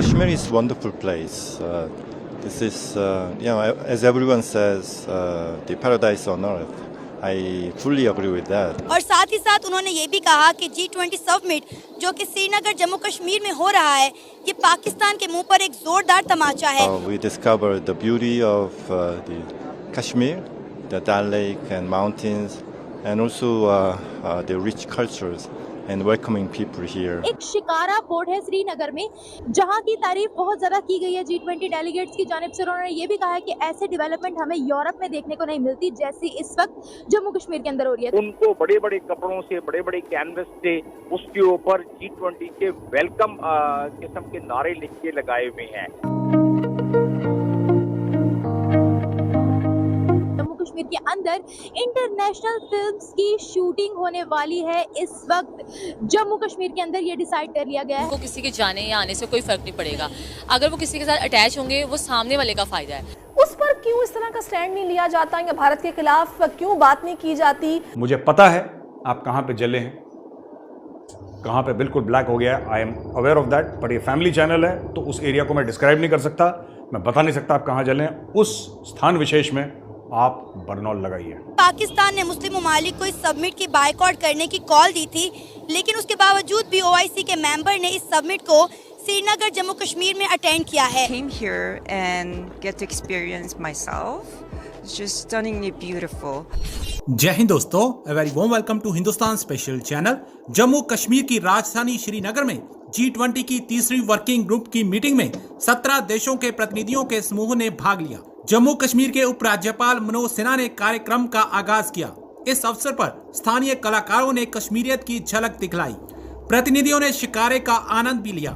Kashmir is a wonderful place. This is, as everyone says, the paradise on earth. I fully agree with that. और साथ ही साथ उन्होंने ये भी कहा कि G20 समिट जो कि श्रीनगर जम्मू कश्मीर में हो रहा है, ये पाकिस्तान के मुंह पर एक जोरदार तमाचा है। We discovered the beauty of the Kashmir, the Dal Lake and mountains, and also the rich cultures and welcoming people here. एक शिकारा पोर्ट है श्रीनगर में, जहां की तारीफ बहुत ज्यादा की गई है G20 डेलीगेट्स की जानिब से। उन्होंने ये भी कहा है कि ऐसे डेवलपमेंट हमें यूरोप में देखने को नहीं मिलती जैसी इस वक्त जम्मू कश्मीर के अंदर हो रही है। उनको बड़े बड़े कपड़ों से, बड़े बड़े कैनवस से उसके ऊपर G20 के वेलकम किस्म के नारे लिख के लगाए हुए हैं। कश्मीर के अंदर इंटरनेशनल फिल्म्स की शूटिंग होने वाली है। इस वक्त जम्मू कश्मीर के अंदर ये डिसाइड कर लिया गया है। वो किसी के जाने या आने से कोई फर्क नहीं पड़ेगा। अगर वो किसी के साथ अटैच होंगे, वो सामने वाले का फायदा है। उस पर क्यों इस तरह का स्टैंड नहीं लिया जाता या भारत के खिलाफ क्यों बात नहीं की जाती? मुझे पता है आप कहाँ पे जले हैं, कहाँ पे बिल्कुल ब्लैक हो गया है। I am aware of that, but ये फैमिली चैनल है तो उस एरिया को मैं डिस्क्राइब नहीं कर सकता, मैं बता नहीं सकता आप कहाँ जले हैं। उस स्थान विशेष में आप बरनौल लगाइए। पाकिस्तान ने मुस्लिम ममालिक को इस समिट की बायकॉट करने की कॉल दी थी, लेकिन उसके बावजूद भी OIC के मेंबर ने इस समिट को श्रीनगर जम्मू कश्मीर में अटेंड किया है। Came here and get to experience myself. It's just stunningly beautiful. जय हिंद दोस्तों, a very warm welcome to Hindustan special channel. Jammu Kashmir की राजधानी श्रीनगर में G20 की तीसरी वर्किंग ग्रुप की मीटिंग में 17 देशों के प्रतिनिधियों के समूह ने भाग लिया। जम्मू कश्मीर के उपराज्यपाल मनोज सिन्हा ने कार्यक्रम का आगाज किया। इस अवसर पर स्थानीय कलाकारों ने कश्मीरियत की झलक दिखलाई। प्रतिनिधियों ने शिकारे का आनंद भी लिया।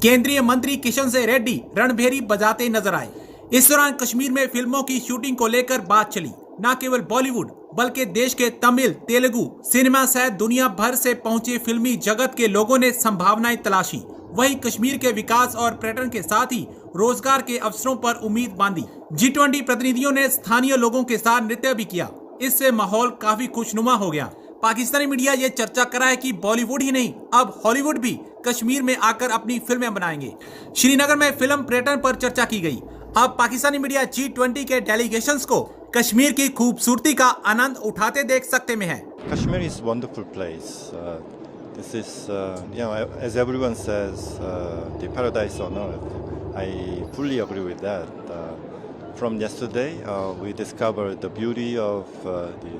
केंद्रीय मंत्री किशन से रेड्डी रणभेरी बजाते नजर आए। इस दौरान कश्मीर में फिल्मों की शूटिंग को लेकर बात चली। न केवल बॉलीवुड बल्कि देश के तमिल, तेलुगु सिनेमा सहित दुनिया भर से पहुंचे फिल्मी जगत के लोगों ने संभावनाएं तलाशी। वहीं कश्मीर के विकास और पर्यटन के साथ ही रोजगार के अवसरों पर उम्मीद बांधी। G20 प्रतिनिधियों ने स्थानीय लोगों के साथ नृत्य भी किया। इससे माहौल काफी खुशनुमा हो गया। पाकिस्तानी मीडिया ये चर्चा कर रहा है कि बॉलीवुड ही नहीं, अब हॉलीवुड भी कश्मीर में आकर अपनी फिल्में बनाएंगे। श्रीनगर में फिल्म पर्यटन पर चर्चा की गई। अब पाकिस्तानी मीडिया G20 के डेलीगेशंस को कश्मीर की खूबसूरती का आनंद उठाते देख सकते में है। Kashmir is a wonderful place. This is, as everyone says, the paradise on earth. I fully agree with that. From yesterday, we discovered the beauty of the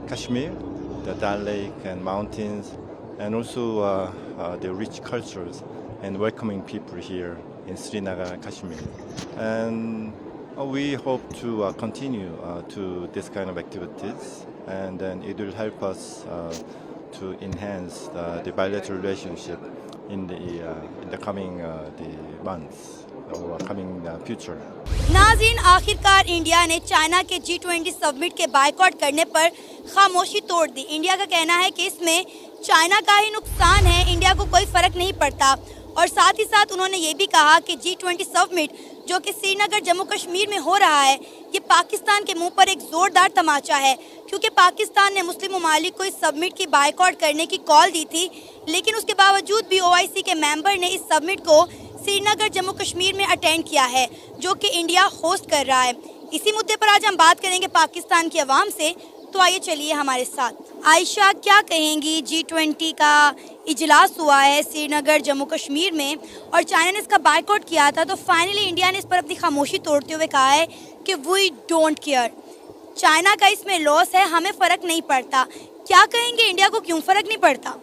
Kashmir, the Dal Lake and mountains, and also the rich cultures and welcoming people here in Srinagar, Kashmir. And we hope to continue to this kind of activities, and then it will help us to enhance the bilateral relationship in the coming the months or coming future. नाज़रीन, आखिरकार India ने China के G20 summit के boycott करने पर खामोशी तोड़ दी। India का कहना है कि इसमें चाइना का ही नुकसान है, इंडिया को कोई फर्क नहीं पड़ता। और साथ ही साथ उन्होंने ये भी कहा कि G20 समिट जो कि श्रीनगर जम्मू कश्मीर में हो रहा है, ये पाकिस्तान के मुंह पर एक जोरदार तमाचा है, क्योंकि पाकिस्तान ने मुस्लिम ममालिक को इस समिट की बायकॉट करने की कॉल दी थी, लेकिन उसके बावजूद भी OIC के मेंबर ने इस समिट को श्रीनगर जम्मू कश्मीर में अटेंड किया है, जो कि इंडिया होस्ट कर रहा है। इसी मुद्दे पर आज हम बात करेंगे पाकिस्तान की आवाम से, तो आइए चलिए हमारे साथ। आयशा, क्या कहेंगी? G20 का इजलास हुआ है श्रीनगर जम्मू कश्मीर में और चाइना ने इसका बायकॉट किया था, तो फाइनली इंडिया ने इस पर अपनी खामोशी तोड़ते हुए कहा है कि वी डोंट केयर, चाइना का इसमें लॉस है, हमें फ़र्क नहीं पड़ता। क्या कहेंगे, इंडिया को क्यों फ़र्क नहीं पड़ता?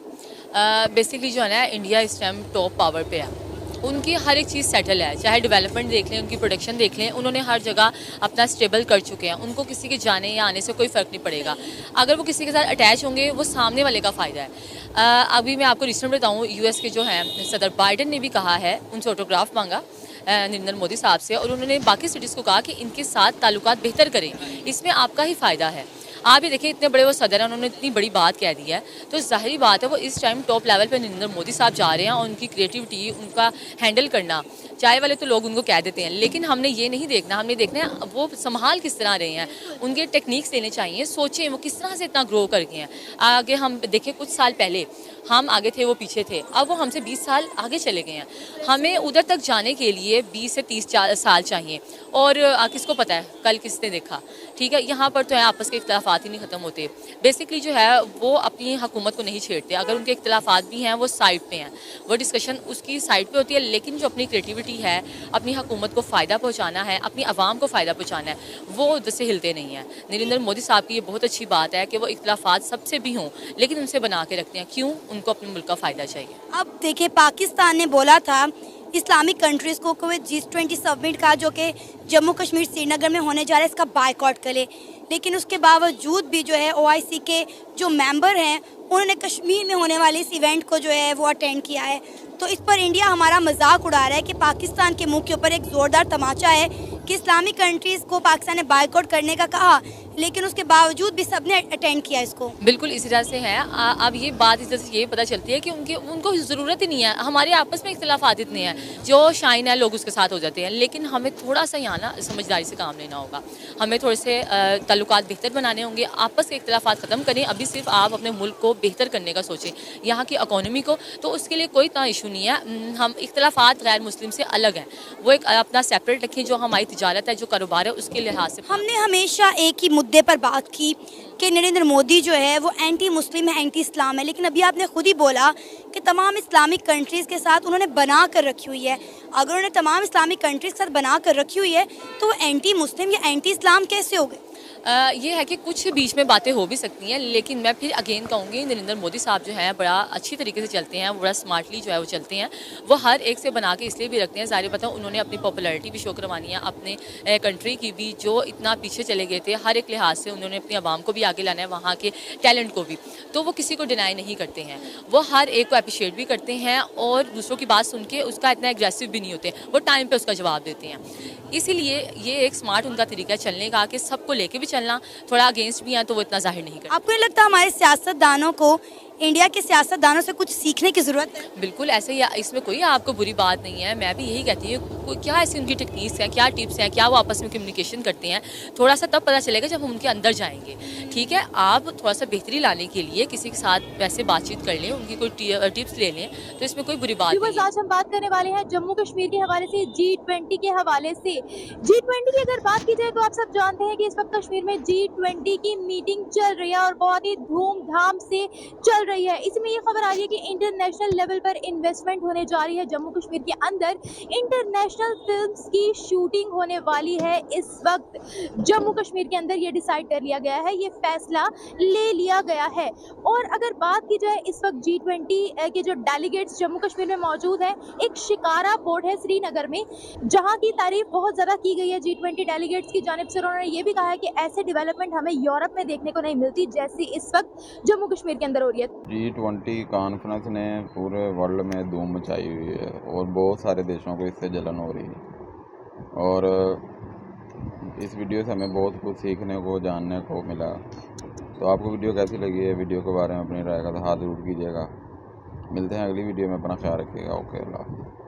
बेसिकली जो है ना, इंडिया इस टाइम टॉप पावर पे है। उनकी हर एक चीज़ सेटल है, चाहे डेवलपमेंट देख लें, उनकी प्रोडक्शन देख लें, उन्होंने हर जगह अपना स्टेबल कर चुके हैं। उनको किसी के जाने या आने से कोई फ़र्क नहीं पड़ेगा। अगर वो किसी के साथ अटैच होंगे, वो सामने वाले का फ़ायदा है। अभी मैं आपको रिसेंट बताऊँ, US के जो हैं सदर बाइडन ने भी कहा है, उनसे ऑटोग्राफ मांगा नरेंद्र मोदी साहब से, और उन्होंने बाकी सिटीज़ को कहा कि इनके साथ ताल्लुकात बेहतर करें, इसमें आपका ही फ़ायदा है। आप ये देखिए इतने बड़े वो सदर हैं, उन्होंने इतनी बड़ी बात कह दी है, तो जाहिर बात है वो इस टाइम टॉप लेवल पे नरेंद्र मोदी साहब जा रहे हैं और उनकी क्रिएटिविटी, उनका हैंडल करना, चाय वाले तो लोग उनको कह देते हैं, लेकिन हमने ये नहीं देखना, हमने देखना है वो संभाल किस तरह रहे हैं, उनके टेक्निक्स लेने चाहिए, सोचें वो किस तरह से इतना ग्रो कर गए हैं। आगे हम देखें कुछ साल पहले हम आगे थे, वो पीछे थे, अब वो हमसे 20 साल आगे चले गए हैं। हमें उधर तक जाने के लिए 20 से 30 साल चाहिए, और किसको पता है कल किसने देखा, ठीक है। यहाँ पर तो है आपस के इख्तलाफात ही नहीं ख़त्म होते। बेसिकली जो है वो अपनी हुकूमत को नहीं छेड़ते, अगर उनके इख्तलाफात भी हैं वो साइड पे हैं, वो डिस्कशन उसकी साइड पे होती है, लेकिन जो अपनी क्रिएटिविटी है, अपनी हुकूमत को फ़ायदा पहुँचाना है, अपनी आवाम को फ़ायदा पहुँचाना है, वो उधर से हिलते नहीं हैं। नरेंद्र मोदी साहब की ये बहुत अच्छी बात है कि वो इख्तलाफात सबसे भी हों लेकिन उनसे बना के रखते हैं। क्यों? उनको अपने मुल्क का फ़ायदा चाहिए। अब देखिए पाकिस्तान ने बोला था इस्लामिक कंट्रीज़ को कोई G20 समिट का जो कि जम्मू कश्मीर श्रीनगर में होने जा रहा है इसका बायकॉट करे, लेकिन उसके बावजूद भी जो है OIC के जो मेंबर हैं उन्होंने कश्मीर में होने वाले इस इवेंट को जो है वो अटेंड किया है। तो इस पर इंडिया हमारा मजाक उड़ा रहा है कि पाकिस्तान के मुंह के ऊपर एक ज़ोरदार तमाचा है कि इस्लामिक कंट्रीज़ को पाकिस्तान ने बायकॉट करने का कहा, लेकिन उसके बावजूद भी सबने अटेंड किया इसको। बिल्कुल इसी तरह से है। अब ये बात इस तरह से ये पता चलती है कि उनको ज़रूरत ही नहीं है। हमारे आपस में इख्तलाफात इतने हैं, जो शाइन है लोग उसके साथ हो जाते हैं, लेकिन हमें थोड़ा सा यहाँ ना समझदारी से काम लेना होगा। हमें थोड़े से ताल्लुकात बेहतर बनाने होंगे, आपस के इख्तलाफात ख़त्म करें। अभी सिर्फ आप अपने मुल्क को बेहतर करने का सोचें, यहाँ की इकॉनमी को, तो उसके लिए कोई इतना इशू नहीं है। हम इख्तलाफात गैर मुस्लिम से अलग हैं, वो एक अपना सेपरेट रखें। जो हमारी तिजारत है, जो कारोबार है, उसके लिहाज से हमने हमेशा एक ही मुद्दे पर बात की कि नरेंद्र मोदी जो है वो एंटी मुस्लिम है, एंटी इस्लाम है, लेकिन अभी आपने खुद ही बोला कि तमाम इस्लामिक कंट्रीज़ के साथ उन्होंने बना कर रखी हुई है। अगर उन्होंने तमाम इस्लामिक कंट्रीज़ के साथ बना कर रखी हुई है तो वो एंटी मुस्लिम या एंटी इस्लाम कैसे हो गए? ये है कि कुछ बीच में बातें हो भी सकती हैं, लेकिन मैं फिर अगेन कहूँगी नरेंद्र मोदी साहब जो हैं बड़ा अच्छी तरीके से चलते हैं, बड़ा स्मार्टली जो है वो चलते हैं। वो हर एक से बना के इसलिए भी रखते हैं, ज़ाहिर बात है उन्होंने अपनी पॉपुलैरिटी भी शो करवानी है, अपने कंट्री की भी, जो इतना पीछे चले गए थे हर एक लिहाज से उन्होंने अपनी आवाम को भी आगे लाना है, वहाँ के टैलेंट को भी, तो वो किसी को डिनाई नहीं करते हैं। वो हर एक को अप्रिशिएट भी करते हैं और दूसरों की बात सुन के उसका इतना एग्रेसिव भी नहीं होते, वो टाइम पर उसका जवाब देते हैं। इसीलिए ये एक स्मार्ट उनका तरीका है चलने का कि सबको लेके भी चलना, थोड़ा अगेंस्ट भी हैं तो वो इतना जाहिर नहीं करते। आपको नहीं लगता हमारे सियासतदानों को इंडिया के सियासतदानों से कुछ सीखने की ज़रूरत है? बिल्कुल ऐसे ही, इसमें कोई आपको बुरी बात नहीं है। मैं भी यही कहती हूँ क्या ऐसी उनकी टेक्निक्स हैं, क्या टिप्स हैं, क्या वो आपस में कम्युनिकेशन करते हैं, थोड़ा सा तब पता चलेगा जब हम उनके अंदर जाएंगे। ठीक है, आप थोड़ा सा बेहतरी लाने के लिए किसी के साथ वैसे बातचीत कर लें, उनकी कोई टिप्स ले लें, तो इसमें कोई बुरी बात नहीं है। आज हम बात करने वाले हैं जम्मू कश्मीर के हवाले से, G20 के हवाले से। G20 की अगर बात की जाए तो आप सब जानते हैं कि इस वक्त कश्मीर में G20 की मीटिंग चल रही है और बहुत ही धूमधाम से चल रही है। इसमें ये खबर आ रही है कि इंटरनेशनल लेवल पर इन्वेस्टमेंट होने जा रही है। जम्मू कश्मीर के अंदर इंटरनेशनल फिल्म्स की शूटिंग होने वाली है। इस वक्त जम्मू कश्मीर के अंदर ये डिसाइड कर लिया गया है, ये फैसला ले लिया गया है। और अगर बात की जाए इस वक्त G20 के जो डेलीगेट्स जम्मू कश्मीर में मौजूद हैं, एक शिकारा पोर्ट है श्रीनगर में, जहां की तारीफ बहुत ज़्यादा की गई है G20 डेलीगेट्स की जानिब से। उन्होंने ये भी कहा है कि ऐसे डेवलपमेंट हमें यूरोप में देखने को नहीं मिलती जैसी इस वक्त जम्मू कश्मीर के अंदर हो रही है। G20 कॉन्फ्रेंस ने पूरे वर्ल्ड में धूम मचाई हुई है और बहुत सारे देशों को इससे जलन हो रही है, और इस वीडियो से हमें बहुत कुछ सीखने को, जानने को मिला। तो आपको वीडियो कैसी लगी है? वीडियो के बारे में अपनी राय का हाथ जरूर कीजिएगा। मिलते हैं अगली वीडियो में, अपना ख्याल रखिएगा। ओके, अल्लाह हाफ़िज़।